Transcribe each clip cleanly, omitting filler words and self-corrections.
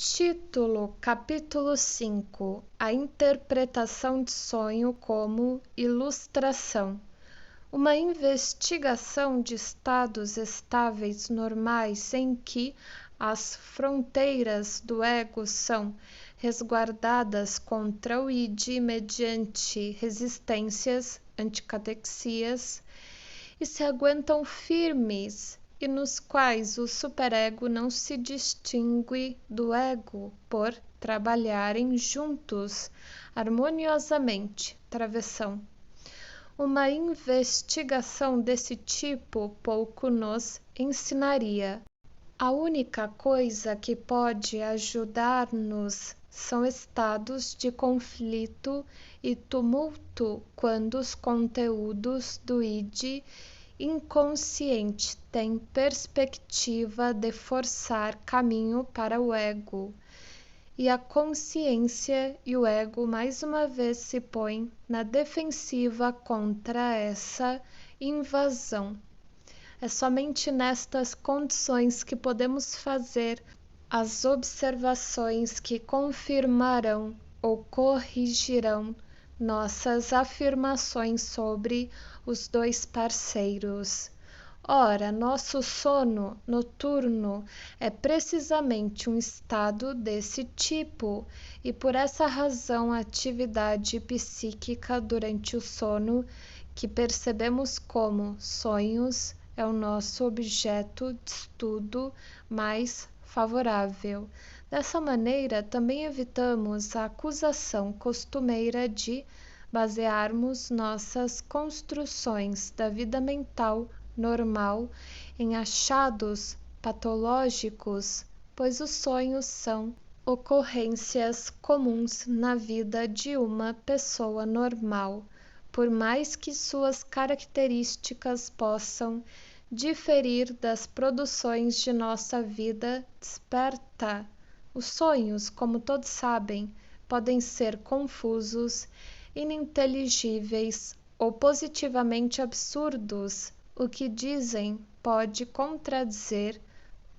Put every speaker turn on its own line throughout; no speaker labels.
Título: Capítulo 5: A interpretação de sonho como ilustração. Uma investigação de estados estáveis normais em que as fronteiras do ego são resguardadas contra o id mediante resistências, anticatexias, e se aguentam firmes, e nos quais o superego não se distingue do ego por trabalharem juntos harmoniosamente. Travessão. Uma investigação desse tipo pouco nos ensinaria. A única coisa que pode ajudar-nos são estados de conflito e tumulto quando os conteúdos do id inconsciente têm perspectiva de forçar caminho para o ego, e a consciência e o ego mais uma vez se põem na defensiva contra essa invasão. É somente nestas condições que podemos fazer as observações que confirmarão ou corrigirão nossas afirmações sobre os dois parceiros. Ora, nosso sono noturno é precisamente um estado desse tipo, e por essa razão a atividade psíquica durante o sono, que percebemos como sonhos, é o nosso objeto de estudo mais favorável. Dessa maneira, também evitamos a acusação costumeira de basearmos nossas construções da vida mental normal em achados patológicos, pois os sonhos são ocorrências comuns na vida de uma pessoa normal, por mais que suas características possam diferir das produções de nossa vida desperta. Os sonhos, como todos sabem, podem ser confusos, ininteligíveis ou positivamente absurdos. O que dizem pode contradizer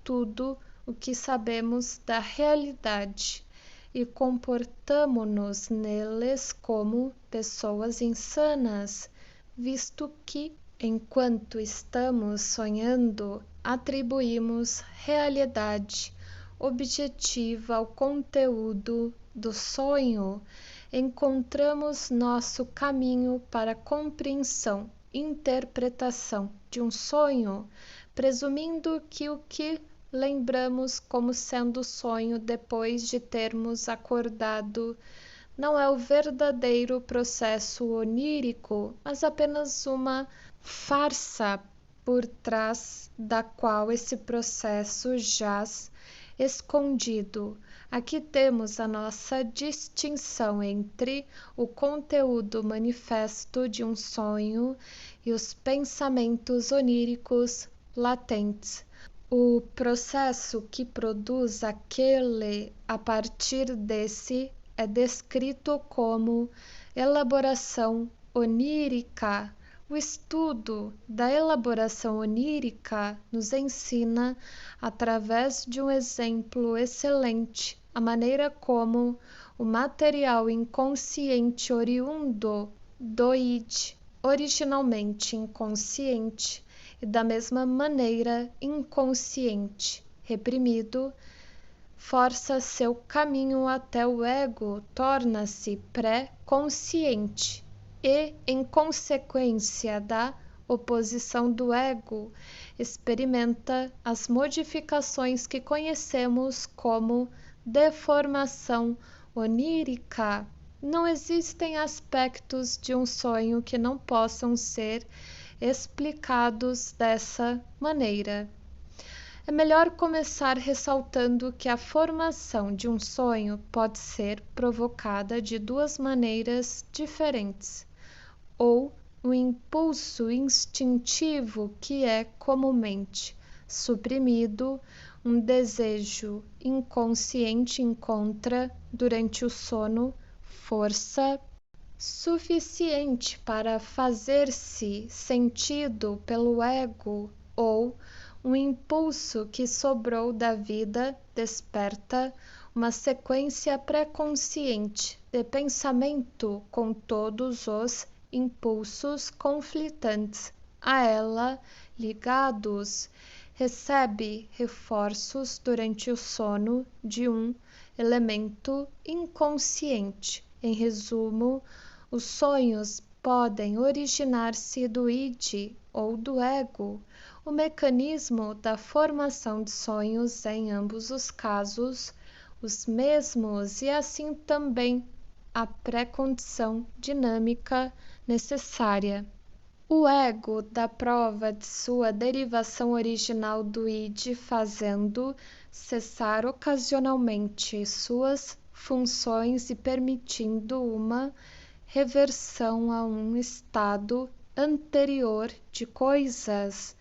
tudo o que sabemos da realidade, e comportamo-nos neles como pessoas insanas, visto que, enquanto estamos sonhando, atribuímos realidade objetiva ao conteúdo do sonho. Encontramos nosso caminho para a compreensão e interpretação de um sonho, presumindo que o que lembramos como sendo sonho depois de termos acordado não é o verdadeiro processo onírico, mas apenas uma farsa por trás da qual esse processo jaz escondido. Aqui temos a nossa distinção entre o conteúdo manifesto de um sonho e os pensamentos oníricos latentes. O processo que produz aquele a partir desse é descrito como elaboração onírica. O estudo da elaboração onírica nos ensina, através de um exemplo excelente, a maneira como o material inconsciente oriundo do id, originalmente inconsciente, e da mesma maneira inconsciente, reprimido, força seu caminho até o ego, torna-se pré-consciente e, em consequência da oposição do ego, experimenta as modificações que conhecemos como deformação onírica. Não existem aspectos de um sonho que não possam ser explicados dessa maneira. É melhor começar ressaltando que a formação de um sonho pode ser provocada de duas maneiras diferentes, ou o impulso instintivo que é comumente suprimido, um desejo inconsciente encontra durante o sono força suficiente para fazer-se sentido pelo ego, ou um impulso que sobrou da vida desperta uma sequência pré-consciente de pensamento com todos os impulsos conflitantes a ela ligados, recebe reforços durante o sono de um elemento inconsciente. Em resumo, os sonhos podem originar-se do id ou do ego. O mecanismo da formação de sonhos é, em ambos os casos, os mesmos e assim também a pré-condição dinâmica necessária. O ego dá prova de sua derivação original do id, fazendo cessar ocasionalmente suas funções e permitindo uma reversão a um estado anterior de coisas.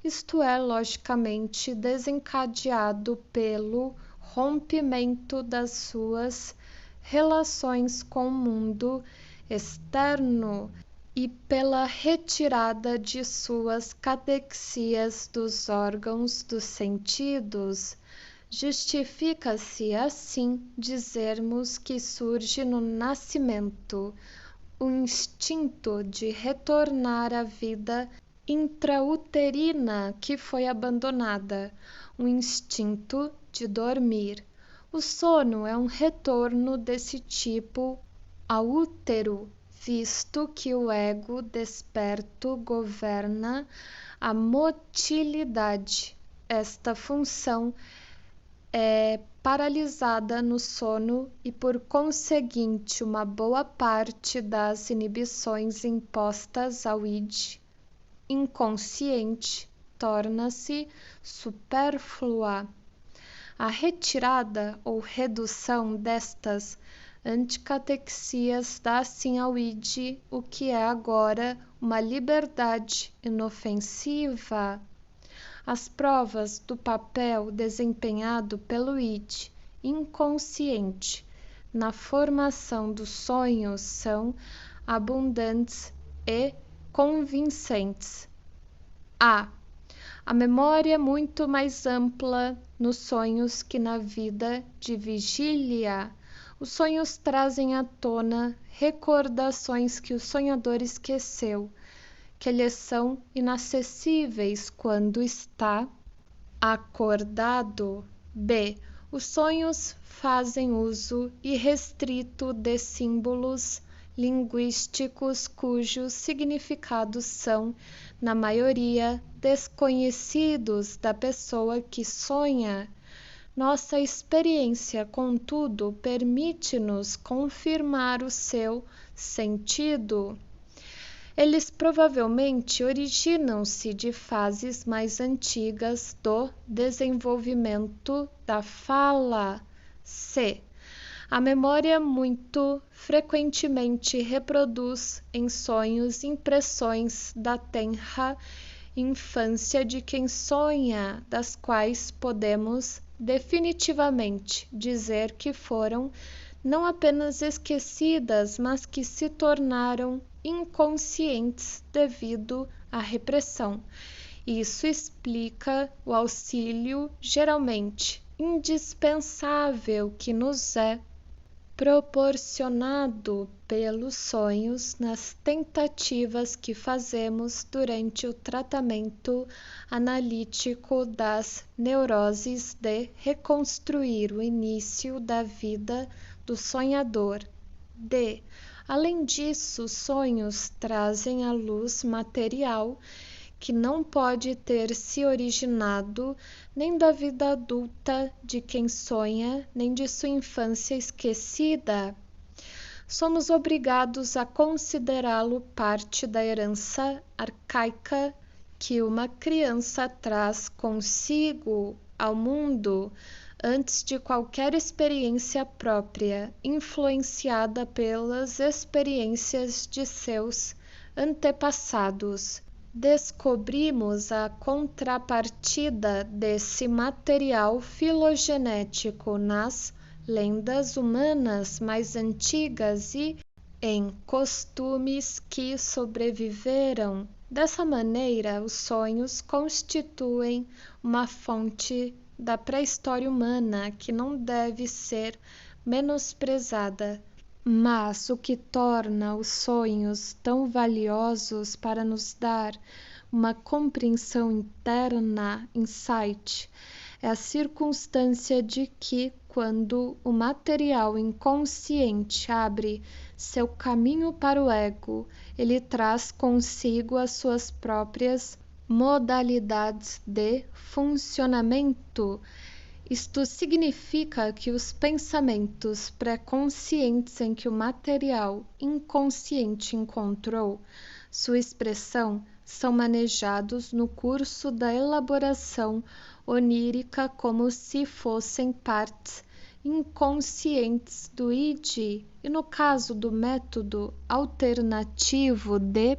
Isto é, logicamente, desencadeado pelo rompimento das suas relações com o mundo externo e pela retirada de suas cadexias dos órgãos dos sentidos. Justifica-se, assim, dizermos que surge no nascimento o instinto de retornar à vida intrauterina que foi abandonada, o instinto de dormir. O sono é um retorno desse tipo ao útero, visto que o ego desperto governa a motilidade. Esta função é paralisada no sono e, por conseguinte, uma boa parte das inibições impostas ao id inconsciente torna-se supérflua. A retirada ou redução destas anticatexias dá assim ao id o que é agora uma liberdade inofensiva. As provas do papel desempenhado pelo id inconsciente na formação dos sonhos são abundantes e convincentes. A memória é muito mais ampla nos sonhos que na vida de vigília. Os sonhos trazem à tona recordações que o sonhador esqueceu, que lhe são inacessíveis quando está acordado. B. Os sonhos fazem uso irrestrito de símbolos linguísticos cujos significados são, na maioria, desconhecidos da pessoa que sonha. Nossa experiência, contudo, permite-nos confirmar o seu sentido. Eles provavelmente originam-se de fases mais antigas do desenvolvimento da fala. C. A memória muito frequentemente reproduz em sonhos impressões da tenra infância de quem sonha, das quais podemos definitivamente dizer que foram não apenas esquecidas, mas que se tornaram inconscientes devido à repressão. Isso explica o auxílio geralmente indispensável que nos é proporcionado pelos sonhos nas tentativas que fazemos durante o tratamento analítico das neuroses de reconstruir o início da vida do sonhador. D. Além disso, os sonhos trazem à luz material que não pode ter se originado nem da vida adulta de quem sonha, nem de sua infância esquecida. Somos obrigados a considerá-lo parte da herança arcaica que uma criança traz consigo ao mundo antes de qualquer experiência própria, influenciada pelas experiências de seus antepassados. Descobrimos a contrapartida desse material filogenético nas lendas humanas mais antigas e em costumes que sobreviveram Dessa maneira, os sonhos constituem uma fonte da pré-história humana que não deve ser menosprezada. Mas o que torna os sonhos tão valiosos para nos dar uma compreensão interna, insight, é a circunstância de que, quando o material inconsciente abre seu caminho para o ego, ele traz consigo as suas próprias modalidades de funcionamento. Isto significa que os pensamentos pré-conscientes em que o material inconsciente encontrou sua expressão são manejados no curso da elaboração onírica como se fossem partes inconscientes do id, e no caso do método alternativo de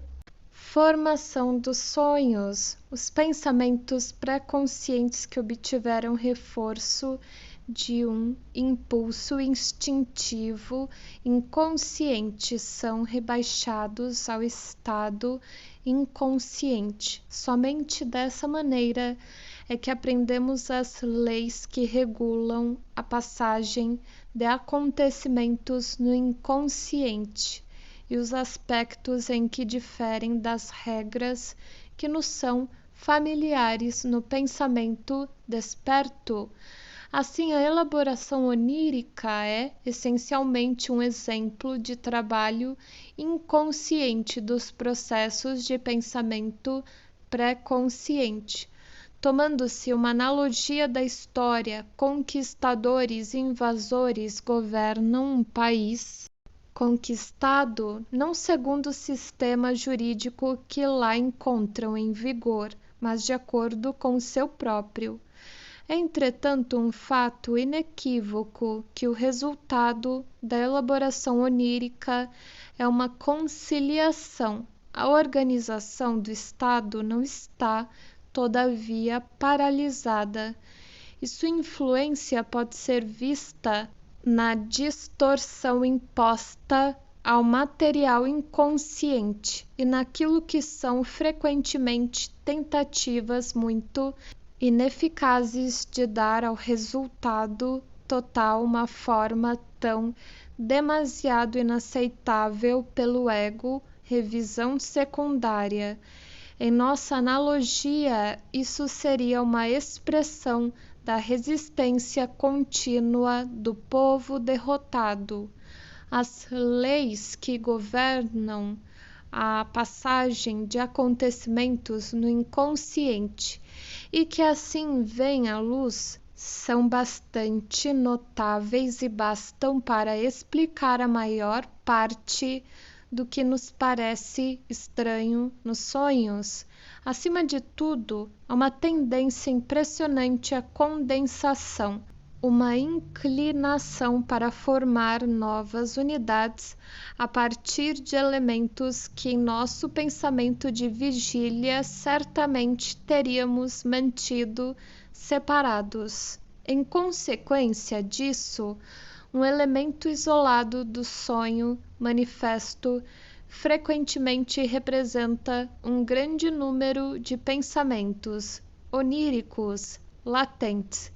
formação dos sonhos, os pensamentos pré-conscientes que obtiveram reforço de um impulso instintivo inconsciente são rebaixados ao estado inconsciente. Somente dessa maneira é que aprendemos as leis que regulam a passagem de acontecimentos no inconsciente e os aspectos em que diferem das regras que nos são familiares no pensamento desperto. Assim, a elaboração onírica é, essencialmente, um exemplo de trabalho inconsciente dos processos de pensamento pré-consciente. Tomando-se uma analogia da história, conquistadores e invasores governam um país conquistado não segundo o sistema jurídico que lá encontram em vigor, mas de acordo com o seu próprio. É, entretanto, um fato inequívoco que o resultado da elaboração onírica é uma conciliação. A organização do Estado não está, todavia, paralisada, e sua influência pode ser vista na distorção imposta ao material inconsciente e naquilo que são frequentemente tentativas muito ineficazes de dar ao resultado total uma forma tão demasiado inaceitável pelo ego, revisão secundária. Em nossa analogia, isso seria uma expressão da resistência contínua do povo derrotado. As leis que governam a passagem de acontecimentos no inconsciente e que assim vêm à luz são bastante notáveis e bastam para explicar a maior parte do que nos parece estranho nos sonhos. Acima de tudo, há uma tendência impressionante à condensação, uma inclinação para formar novas unidades a partir de elementos que em nosso pensamento de vigília certamente teríamos mantido separados. Em consequência disso, um elemento isolado do sonho manifesto frequentemente representa um grande número de pensamentos oníricos latentes,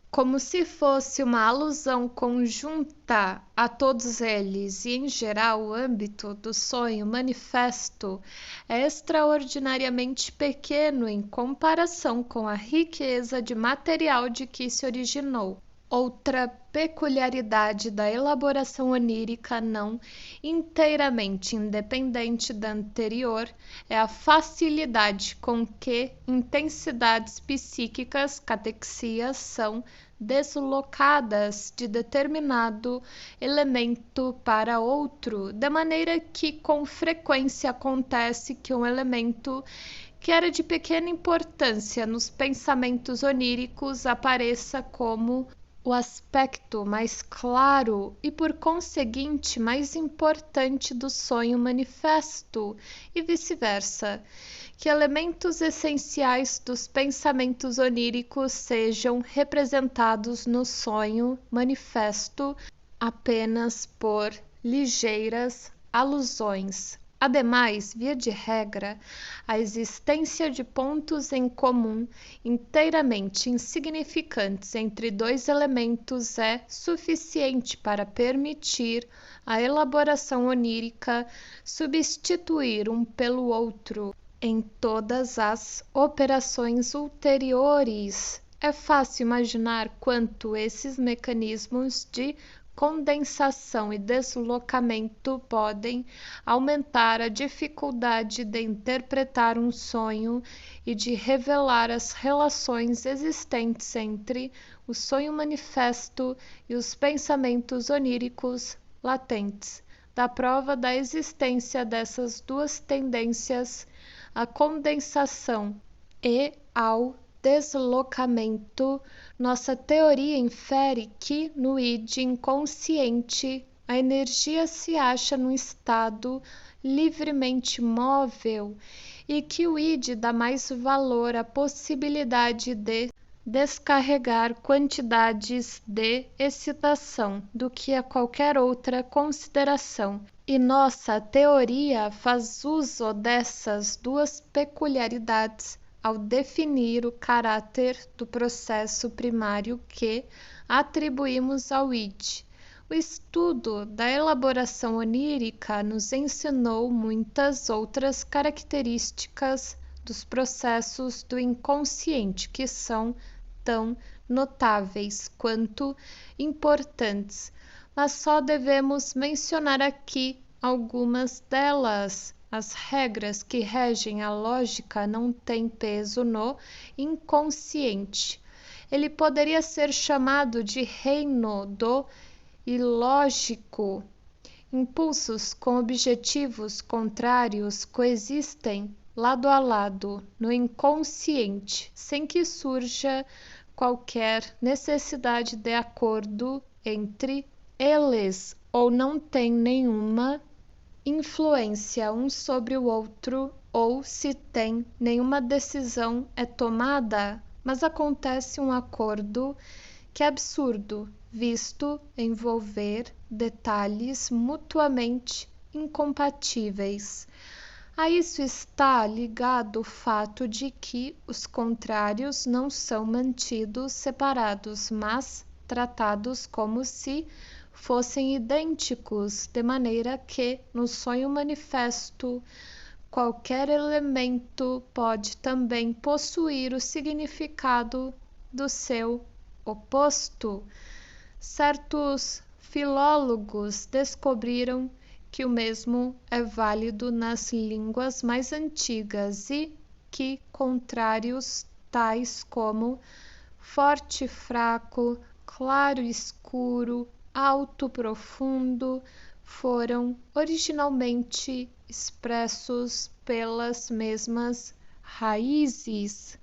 como se fosse uma alusão conjunta a todos eles, e em geral o âmbito do sonho manifesto é extraordinariamente pequeno em comparação com a riqueza de material de que se originou. Outra peculiaridade da elaboração onírica não inteiramente independente da anterior é a facilidade com que intensidades psíquicas catexias são deslocadas de determinado elemento para outro, de maneira que com frequência acontece que um elemento que era de pequena importância nos pensamentos oníricos apareça como o aspecto mais claro e, por conseguinte, mais importante do sonho manifesto, e vice-versa, que elementos essenciais dos pensamentos oníricos sejam representados no sonho manifesto apenas por ligeiras alusões. Ademais, via de regra, a existência de pontos em comum inteiramente insignificantes entre dois elementos é suficiente para permitir a elaboração onírica substituir um pelo outro em todas as operações ulteriores. É fácil imaginar quanto esses mecanismos de condensação e deslocamento podem aumentar a dificuldade de interpretar um sonho e de revelar as relações existentes entre o sonho manifesto e os pensamentos oníricos latentes. Dá prova da existência dessas duas tendências à condensação e ao deslocamento, nossa teoria infere que no id inconsciente a energia se acha num estado livremente móvel e que o id dá mais valor à possibilidade de descarregar quantidades de excitação do que a qualquer outra consideração. E nossa teoria faz uso dessas duas peculiaridades ao definir o caráter do processo primário que atribuímos ao id. O estudo da elaboração onírica nos ensinou muitas outras características dos processos do inconsciente que são tão notáveis quanto importantes, mas só devemos mencionar aqui algumas delas. As regras que regem a lógica não têm peso no inconsciente. Ele poderia ser chamado de reino do ilógico. Impulsos com objetivos contrários coexistem lado a lado no inconsciente, sem que surja qualquer necessidade de acordo entre eles, ou não tem nenhuma influência um sobre o outro, ou se tem, nenhuma decisão é tomada, mas acontece um acordo que é absurdo, visto envolver detalhes mutuamente incompatíveis. A isso está ligado o fato de que os contrários não são mantidos separados, mas tratados como se fossem idênticos, de maneira que, no sonho manifesto, qualquer elemento pode também possuir o significado do seu oposto. Certos filólogos descobriram que o mesmo é válido nas línguas mais antigas e que contrários tais como forte e fraco, claro e escuro, alto e profundo foram originalmente expressos pelas mesmas raízes,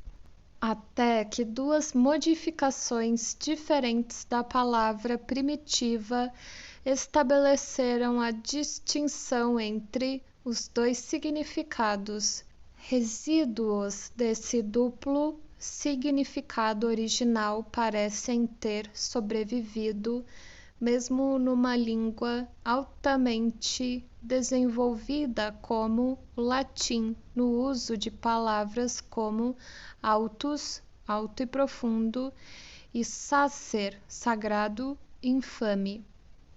até que duas modificações diferentes da palavra primitiva estabeleceram a distinção entre os dois significados. Resíduos desse duplo significado original parecem ter sobrevivido mesmo numa língua altamente desenvolvida como o latim, no uso de palavras como altus, alto e profundo, e sacer, sagrado e infame.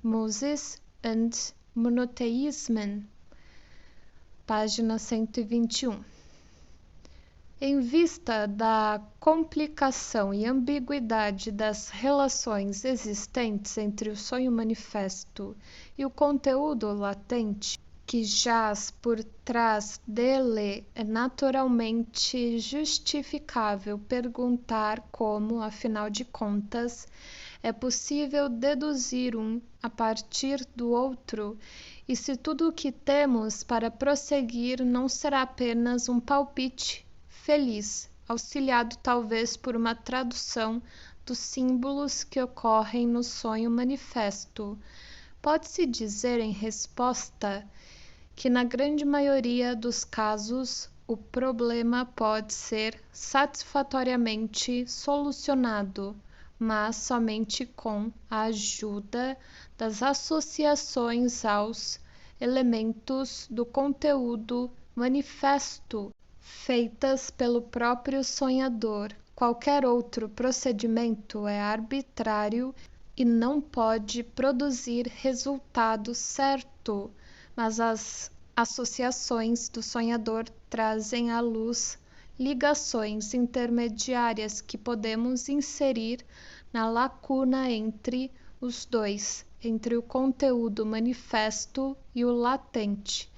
Moses and Monotheism, página 121. Em vista da complicação e ambiguidade das relações existentes entre o sonho manifesto e o conteúdo latente que jaz por trás dele, é naturalmente justificável perguntar como, afinal de contas, é possível deduzir um a partir do outro, e se tudo o que temos para prosseguir não será apenas um palpite feliz, auxiliado talvez por uma tradução dos símbolos que ocorrem no sonho manifesto. Pode-se dizer em resposta que na grande maioria dos casos o problema pode ser satisfatoriamente solucionado, mas somente com a ajuda das associações aos elementos do conteúdo manifesto feitas pelo próprio sonhador. Qualquer outro procedimento é arbitrário e não pode produzir resultado certo, mas as associações do sonhador trazem à luz ligações intermediárias que podemos inserir na lacuna entre os dois, entre o conteúdo manifesto e o latente,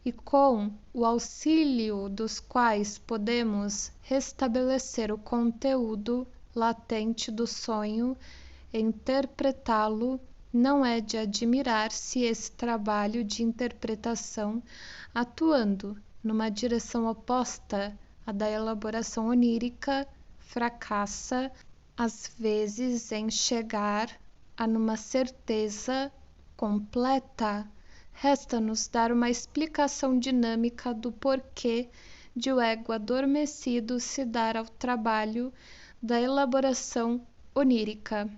e com o auxílio dos quais podemos restabelecer o conteúdo latente do sonho e interpretá-lo. Não é de admirar se esse trabalho de interpretação, atuando numa direção oposta à da elaboração onírica, fracassa, às vezes, em chegar a numa certeza completa. Resta-nos dar uma explicação dinâmica do porquê de o ego adormecido se dar ao trabalho da elaboração onírica.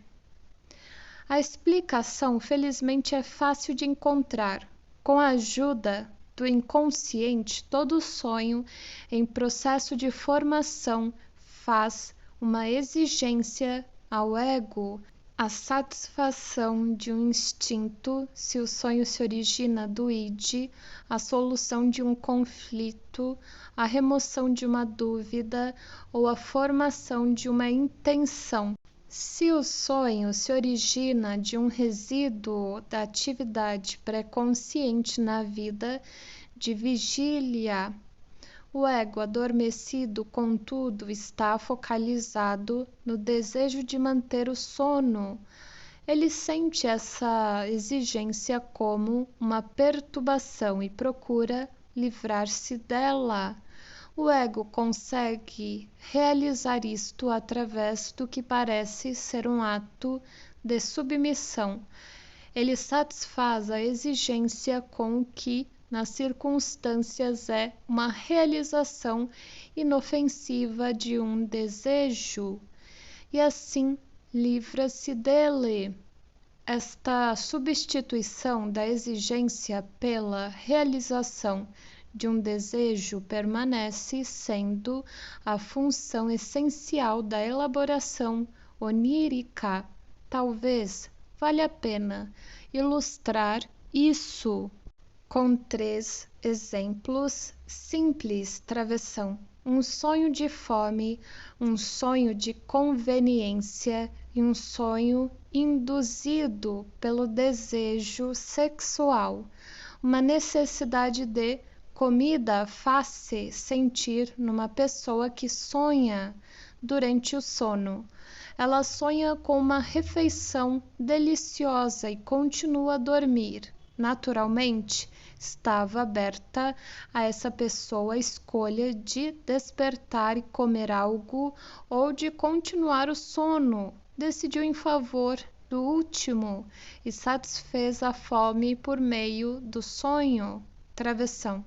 A explicação, felizmente, é fácil de encontrar. Com a ajuda do inconsciente, todo sonho em processo de formação faz uma exigência ao ego, a satisfação de um instinto, se o sonho se origina do id, a solução de um conflito, a remoção de uma dúvida ou a formação de uma intenção. Se o sonho se origina de um resíduo da atividade pré-consciente na vida de vigília, o ego adormecido, contudo, está focalizado no desejo de manter o sono. Ele sente essa exigência como uma perturbação e procura livrar-se dela. O ego consegue realizar isto através do que parece ser um ato de submissão. Ele satisfaz a exigência com o que, nas circunstâncias, é uma realização inofensiva de um desejo, e assim livra-se dele. Esta substituição da exigência pela realização de um desejo permanece sendo a função essencial da elaboração onírica. Talvez valha a pena ilustrar isso com 3 exemplos simples. Travessão: um sonho de fome, um sonho de conveniência e um sonho induzido pelo desejo sexual. Uma necessidade de comida faz-se sentir numa pessoa que sonha durante o sono. Ela sonha com uma refeição deliciosa e continua a dormir. Naturalmente, estava aberta a essa pessoa a escolha de despertar e comer algo ou de continuar o sono. Decidiu em favor do último e satisfez a fome por meio do sonho. Travessão: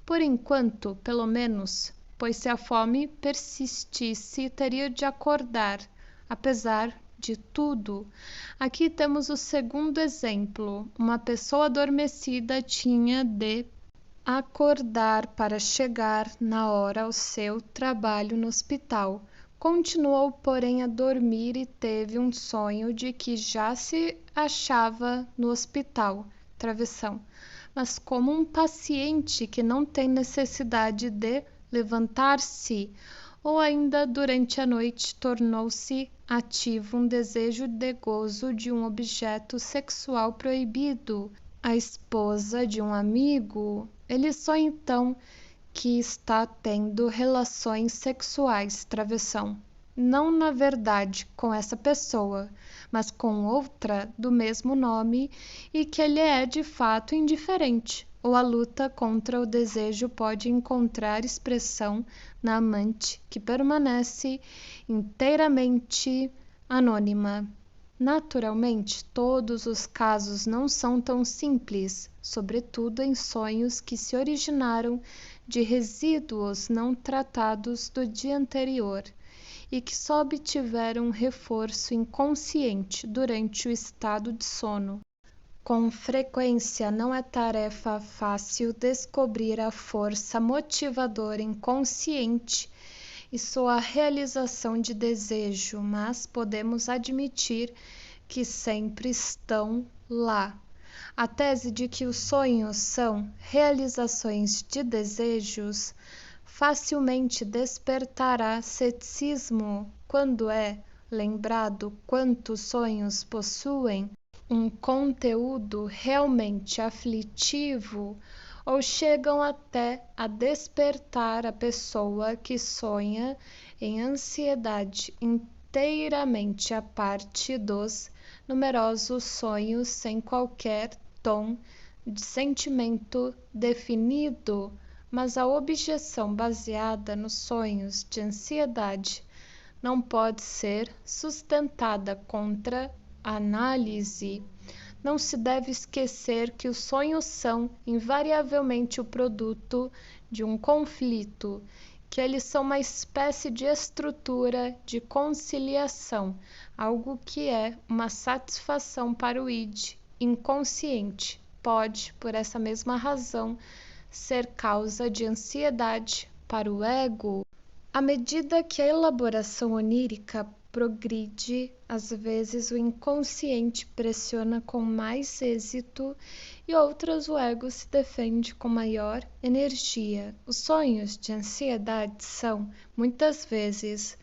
por enquanto, pelo menos, pois se a fome persistisse, teria de acordar, apesar de tudo. Aqui temos o segundo exemplo. Uma pessoa adormecida tinha de acordar para chegar na hora ao seu trabalho no hospital. Continuou, porém, a dormir e teve um sonho de que já se achava no hospital. Travessão: mas como um paciente que não tem necessidade de levantar-se, ou ainda durante a noite tornou-se ativo um desejo de gozo de um objeto sexual proibido, a esposa de um amigo. Ele só então que está tendo relações sexuais. Travessão: não na verdade com essa pessoa, mas com outra do mesmo nome e que lhe é de fato indiferente. Ou a luta contra o desejo pode encontrar expressão na amante, que permanece inteiramente anônima. Naturalmente, todos os casos não são tão simples, sobretudo em sonhos que se originaram de resíduos não tratados do dia anterior e que só obtiveram reforço inconsciente durante o estado de sono. Com frequência, não é tarefa fácil descobrir a força motivadora inconsciente e sua realização de desejo, mas podemos admitir que sempre estão lá. A tese de que os sonhos são realizações de desejos facilmente despertará ceticismo quando é lembrado quantos sonhos possuem um conteúdo realmente aflitivo ou chegam até a despertar a pessoa que sonha em ansiedade inteiramente à parte dos numerosos sonhos sem qualquer tom de sentimento definido, mas a objeção baseada nos sonhos de ansiedade não pode ser sustentada contra a análise. Não se deve esquecer que os sonhos são invariavelmente o produto de um conflito, que eles são uma espécie de estrutura de conciliação, algo que é uma satisfação para o id inconsciente. Pode, por essa mesma razão, ser causa de ansiedade para o ego. À medida que a elaboração onírica progride, às vezes o inconsciente pressiona com mais êxito e outras o ego se defende com maior energia. Os sonhos de ansiedade são, muitas vezes,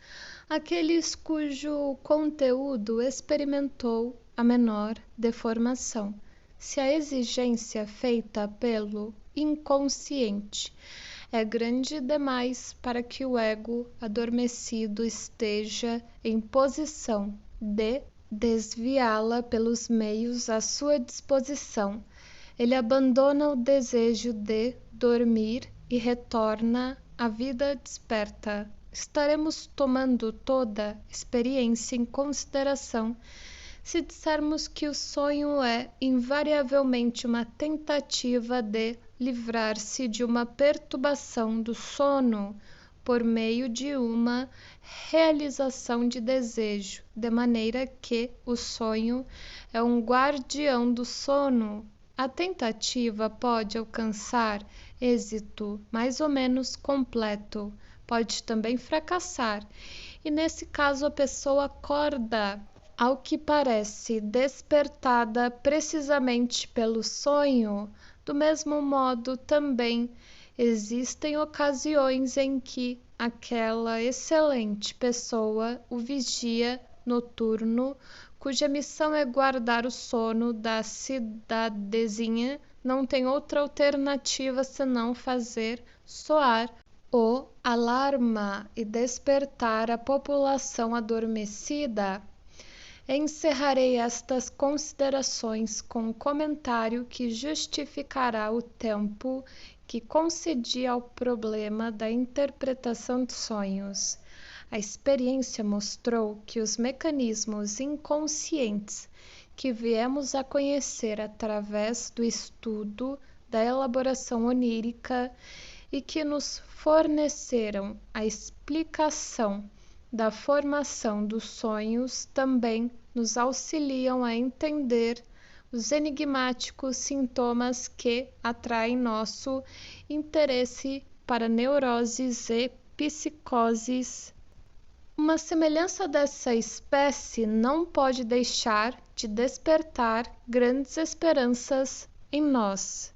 aqueles cujo conteúdo experimentou a menor deformação. Se a exigência feita pelo inconsciente é grande demais para que o ego adormecido esteja em posição de desviá-la pelos meios à sua disposição. Ele abandona o desejo de dormir e retorna à vida desperta. Estaremos tomando toda experiência em consideração se dissermos que o sonho é invariavelmente uma tentativa de livrar-se de uma perturbação do sono por meio de uma realização de desejo, de maneira que o sonho é um guardião do sono. A tentativa pode alcançar êxito mais ou menos completo, pode também fracassar, e nesse caso a pessoa acorda, ao que parece despertada precisamente pelo sonho. Do mesmo modo, também existem ocasiões em que aquela excelente pessoa, o vigia noturno, cuja missão é guardar o sono da cidadezinha, não tem outra alternativa senão fazer soar o alarma e despertar a população adormecida. Encerrarei estas considerações com um comentário que justificará o tempo que concedi ao problema da interpretação de sonhos. A experiência mostrou que os mecanismos inconscientes que viemos a conhecer através do estudo da elaboração onírica e que nos forneceram a explicação da formação dos sonhos também nos auxiliam a entender os enigmáticos sintomas que atraem nosso interesse para neuroses e psicoses. Uma semelhança dessa espécie não pode deixar de despertar grandes esperanças em nós.